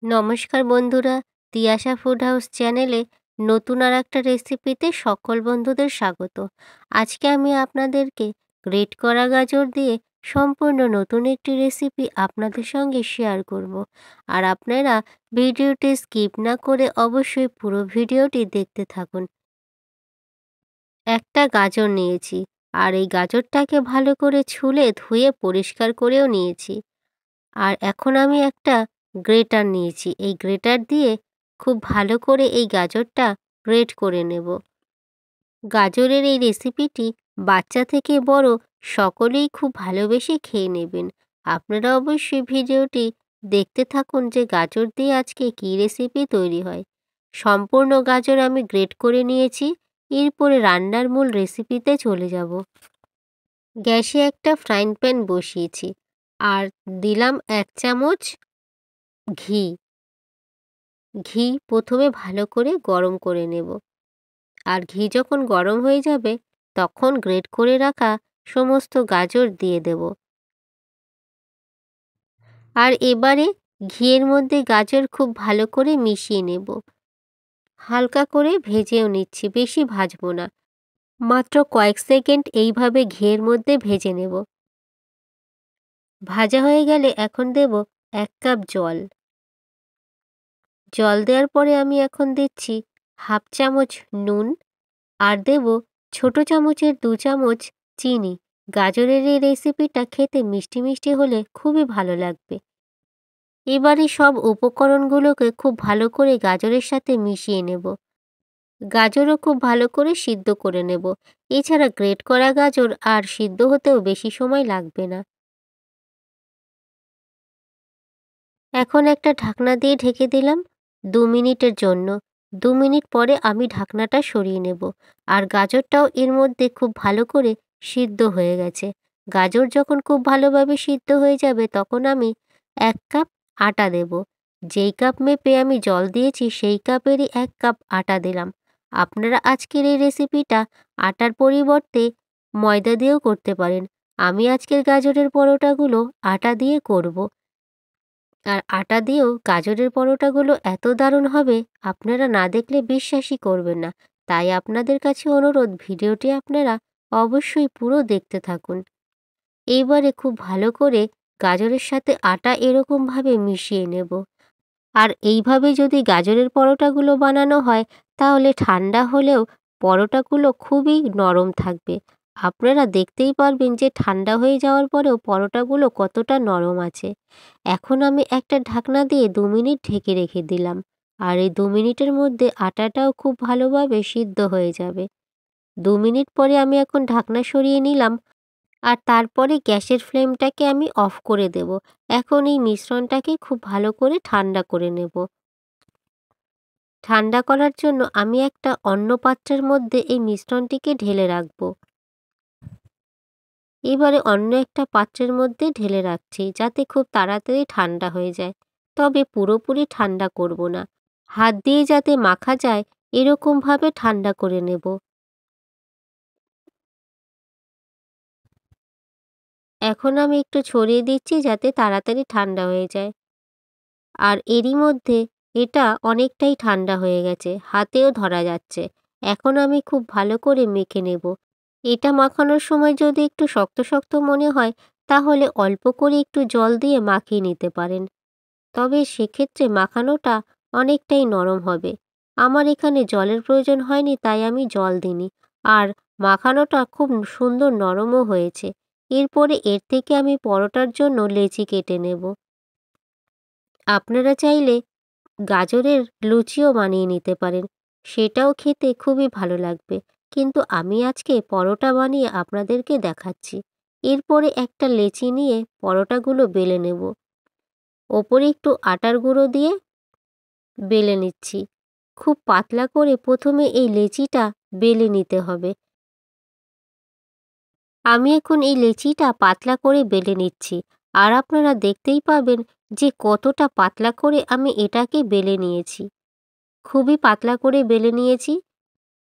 নমস্কার বন্ধুরা, Tiyasha food house চ্যানেলে নতুন আর একটা রেসিপিতে সকল বন্ধুদের স্বাগত। আজকে আমি আপনাদেরকে গ্রেট করা গাজর দিয়ে সম্পূর্ণ নতুন একটি রেসিপি আপনাদের সঙ্গে শেয়ার করব। আর আপনারা ভিডিওটি স্কিপ না করে অবশ্যই পুরো ভিডিওটি দেখতে থাকুন। একটা গাজর নিয়েছি, আর এই গাজরটাকে ভালো করে ছুলে ধুয়ে পরিষ্কার করেও নিয়েছি। আর এখন আমি একটা গ্রেটার নিয়েছি। এই গ্রেটার দিয়ে খুব ভালো করে এই গাজরটা গ্রেট করে নেব। গাজরের এই রেসিপিটি বাচ্চা থেকে বড় সকলেই খুব ভালোবেসে খেয়ে নেবেন। আপনারা অবশ্যই ভিডিওটি দেখতে থাকুন যে গাজর দিয়ে আজকে কী রেসিপি তৈরি হয়। সম্পূর্ণ গাজর আমি গ্রেট করে নিয়েছি। এরপরে রান্নার মূল রেসিপিতে চলে যাব। গ্যাসে একটা ফ্রাইং প্যান বসিয়েছি, আর দিলাম 1 চামচ ঘি। ঘি প্রথমে ভালো করে গরম করে নেব। আর ঘি যখন গরম হয়ে যাবে তখন গ্রেট করে রাখা সমস্ত গাজর দিয়ে দেব। আর এবারে ঘিয়ের মধ্যে গাজর খুব ভালো করে মিশিয়ে নেব। হালকা করে ভেজেও নিচ্ছি, বেশি ভাজবো না, মাত্র কয়েক সেকেন্ড এইভাবে ঘিয়ের মধ্যে ভেজে নেব। ভাজা হয়ে গেলে এখন দেব 1 কাপ জল। জল দেওয়ার পরে আমি এখন দিচ্ছি 1/2 চামচ নুন, আর দেব ছোট চামচের 2 চামচ চিনি। গাজরের এই রেসিপিটা খেতে মিষ্টি মিষ্টি হলে খুবই ভালো লাগবে। এবারে সব উপকরণগুলোকে খুব ভালো করে গাজরের সাথে মিশিয়ে নেব। গাজরও খুব ভালো করে সিদ্ধ করে নেব। এছাড়া গ্রেট করা গাজর আর সিদ্ধ হতেও বেশি সময় লাগবে না। এখন একটা ঢাকনা দিয়ে ঢেকে দিলাম 2 মিনিটের জন্য। 2 মিনিট পরে আমি ঢাকনাটা সরিয়ে নেব। আর গাজরটাও এর মধ্যে খুব ভালো করে সিদ্ধ হয়ে গেছে। গাজর যখন খুব ভালোভাবে সিদ্ধ হয়ে যাবে তখন আমি 1 কাপ আটা দেব। যেই কাপ মেপে আমি জল দিয়েছি সেই কাপেরই 1 কাপ আটা দিলাম। আপনারা আজকের এই রেসিপিটা আটার পরিবর্তে ময়দা দিয়েও করতে পারেন। আমি আজকের গাজরের পরোটাগুলো আটা দিয়ে করব। আর আটা দিয়েও গাজরের পরোটাগুলো এত দারুণ হবে, আপনারা না দেখলে বিশ্বাসই করবেন না। তাই আপনাদের কাছে অনুরোধ, ভিডিওটি আপনারা অবশ্যই পুরো দেখতে থাকুন। এইবারে খুব ভালো করে গাজরের সাথে আটা এরকমভাবে মিশিয়ে নেব। আর এইভাবে যদি গাজরের পরোটাগুলো বানানো হয় তাহলে ঠান্ডা হলেও পরোটাগুলো খুবই নরম থাকবে। আপনারা দেখতেই পারবেন যে ঠান্ডা হয়ে যাওয়ার পরেও পরোটাগুলো কতটা নরম আছে। এখন আমি একটা ঢাকনা দিয়ে 2 মিনিট ঢেকে রেখে দিলাম। আর এই 2 মিনিটের মধ্যে আটাটাও খুব ভালোভাবে সিদ্ধ হয়ে যাবে। 2 মিনিট পরে আমি এখন ঢাকনা সরিয়ে নিলাম। আর তারপরে গ্যাসের ফ্লেমটাকে আমি অফ করে দেব। এখন এই মিশ্রণটাকে খুব ভালো করে ঠান্ডা করে নেব। ঠান্ডা করার জন্য আমি একটা অন্য পাত্রের মধ্যে এই মিশ্রণটিকে ঢেলে রাখব। এবারে অন্য একটা পাত্রের মধ্যে ঢেলে রাখছি যাতে খুব তাড়াতাড়ি ঠান্ডা হয়ে যায়। তবে পুরোপুরি ঠান্ডা করব না। হাত দিয়ে যাতে মাখা যায় এরকমভাবে ঠান্ডা করে নেব। এখন আমি একটু ছড়িয়ে দিচ্ছি যাতে তাড়াতাড়ি ঠান্ডা হয়ে যায়। আর এরই মধ্যে এটা অনেকটাই ঠান্ডা হয়ে গেছে, হাতেও ধরা যাচ্ছে। এখন আমি খুব ভালো করে মেখে নেব। এটা মাখানোর সময় যদি একটু শক্ত শক্ত মনে হয় তাহলে অল্প করে একটু জল দিয়ে মাখিয়ে নিতে পারেন। তবে সেক্ষেত্রে মাখানোটা অনেকটাই নরম হবে। আমার এখানে জলের প্রয়োজন হয়নি তাই আমি জল দিইনি। আর মাখানোটা খুব সুন্দর নরমও হয়েছে। এরপরে এর থেকে আমি পরোটার জন্য লেচি কেটে নেব। আপনারা চাইলে গাজরের লুচিও বানিয়ে নিতে পারেন, সেটাও খেতে খুবই ভালো লাগবে। কিন্তু আমি আজকে পরোটা বানিয়ে আপনাদেরকে দেখাচ্ছি। এরপরে একটা লেচি নিয়ে পরোটাগুলো বেলে নেব। ওপরে একটু আটার গুঁড়ো দিয়ে বেলে নিচ্ছি। খুব পাতলা করে প্রথমে এই লেচিটা বেলে নিতে হবে। আমি এখন এই লেচিটা পাতলা করে বেলে নিচ্ছি। আর আপনারা দেখতেই পাবেন যে কতটা পাতলা করে আমি এটাকে বেলে নিয়েছি। খুবই পাতলা করে বেলে নিয়েছি।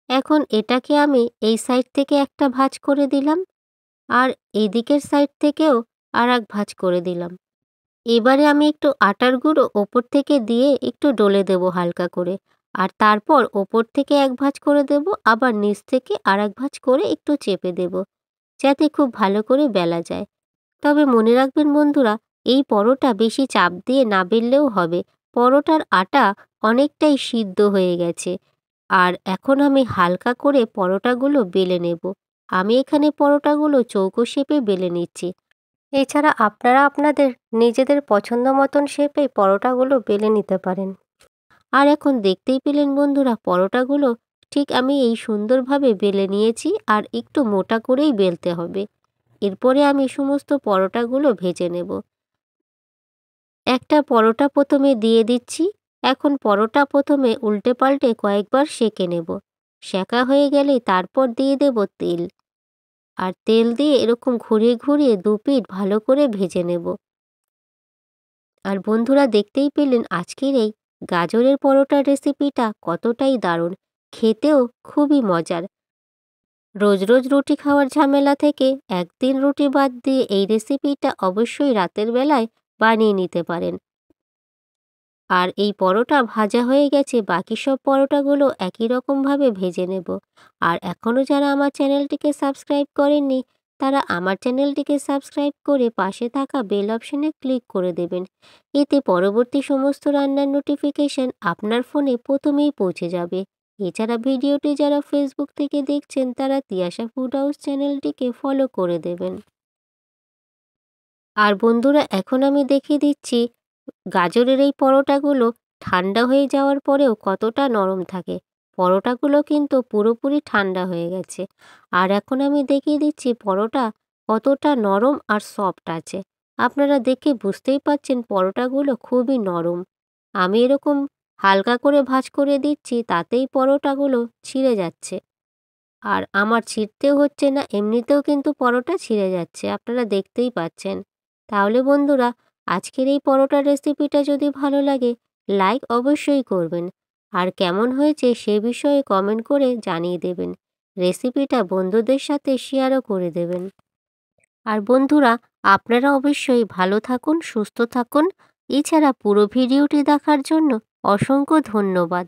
এখন এটাকে আমি এই সাইড থেকে একটা ভাঁজ করে দিলাম, আর এদিকের সাইড থেকেও আরেক ভাঁজ করে দিলাম। এবারে আমি একটু আটার গুঁড়ো ওপর থেকে দিয়ে একটু ডলে দেবো হালকা করে। আর তারপর ওপর থেকে এক ভাঁজ করে দেবো, আবার নিচ থেকে আরেক ভাঁজ করে একটু চেপে দেবো, যাতে খুব ভালো করে বেলা যায়। তবে মনে রাখবেন বন্ধুরা, এই পরোটা বেশি চাপ দিয়ে না বেললেও হবে। পরোটার আটা অনেকটাই সিদ্ধ হয়ে গেছে। আর এখন আমি হালকা করে পরোটাগুলো বেলে নেব। আমি এখানে পরোটাগুলো চৌকো শেপে বেলে নিচ্ছি। এছাড়া আপনারা আপনাদের নিজেদের পছন্দ মতন শেপে পরোটাগুলো বেলে নিতে পারেন। আর এখন দেখতেই পেলেন বন্ধুরা, পরোটাগুলো ঠিক আমি এই সুন্দরভাবে বেলে নিয়েছি, আর একটু মোটা করেই বেলতে হবে। এরপরে আমি সমস্ত পরোটাগুলো ভেজে নেব। একটা পরোটা প্রথমে দিয়ে দিচ্ছি। এখন পরোটা প্রথমে উল্টে পাল্টে কয়েকবার সেঁকে নেব। সেঁকা হয়ে গেলে তারপর দিয়ে দেব তেল। আর তেল দিয়ে এরকম ঘুরিয়ে ঘুরিয়ে দুপিঠ ভালো করে ভেজে নেব। আর বন্ধুরা, দেখতেই পেলেন আজকের এই গাজরের পরোটার রেসিপিটা কতটাই দারুণ, খেতেও খুবই মজার। রোজ রোজ রুটি খাওয়ার ঝামেলা থেকে একদিন রুটি বাদ দিয়ে এই রেসিপিটা অবশ্যই রাতের বেলায় বানিয়ে নিতে পারেন। আর এই পরোটা ভাজা হয়ে গেছে, বাকি সব পরোটাগুলো একই রকমভাবে ভেজে নেব। আর এখনও যারা আমার চ্যানেলটিকে সাবস্ক্রাইব করেননি, তারা আমার চ্যানেলটিকে সাবস্ক্রাইব করে পাশে থাকা বেল অপশনে ক্লিক করে দেবেন। এতে পরবর্তী সমস্ত রান্নার নোটিফিকেশন আপনার ফোনে প্রথমেই পৌঁছে যাবে। এছাড়া ভিডিওটি যারা ফেসবুক থেকে দেখছেন, তারা তিয়াশা ফুড হাউস চ্যানেলটিকে ফলো করে দেবেন। আর বন্ধুরা, এখন আমি দেখিয়ে দিচ্ছি গাজরের এই পরোটাগুলো ঠান্ডা হয়ে যাওয়ার পরেও কতটা নরম থাকে। পরোটাগুলো কিন্তু পুরোপুরি ঠান্ডা হয়ে গেছে। আর এখন আমি দেখিয়ে দিচ্ছি পরোটা কতটা নরম আর সফট আছে। আপনারা দেখে বুঝতেই পারছেন পরোটাগুলো খুবই নরম। আমি এরকম হালকা করে ভাঁজ করে দিচ্ছি, তাতেই পরোটাগুলো ছিঁড়ে যাচ্ছে। আর আমার ছিঁড়তেও হচ্ছে না, এমনিতেও কিন্তু পরোটা ছিঁড়ে যাচ্ছে, আপনারা দেখতেই পাচ্ছেন। তাহলে বন্ধুরা, আজকের এই পরোটার রেসিপিটা যদি ভালো লাগে, লাইক অবশ্যই করবেন। আর কেমন হয়েছে সে বিষয়ে কমেন্ট করে জানিয়ে দেবেন। রেসিপিটা বন্ধুদের সাথে শেয়ারও করে দেবেন। আর বন্ধুরা, আপনারা অবশ্যই ভালো থাকুন, সুস্থ থাকুন। এছাড়া পুরো ভিডিওটি দেখার জন্য অসংখ্য ধন্যবাদ।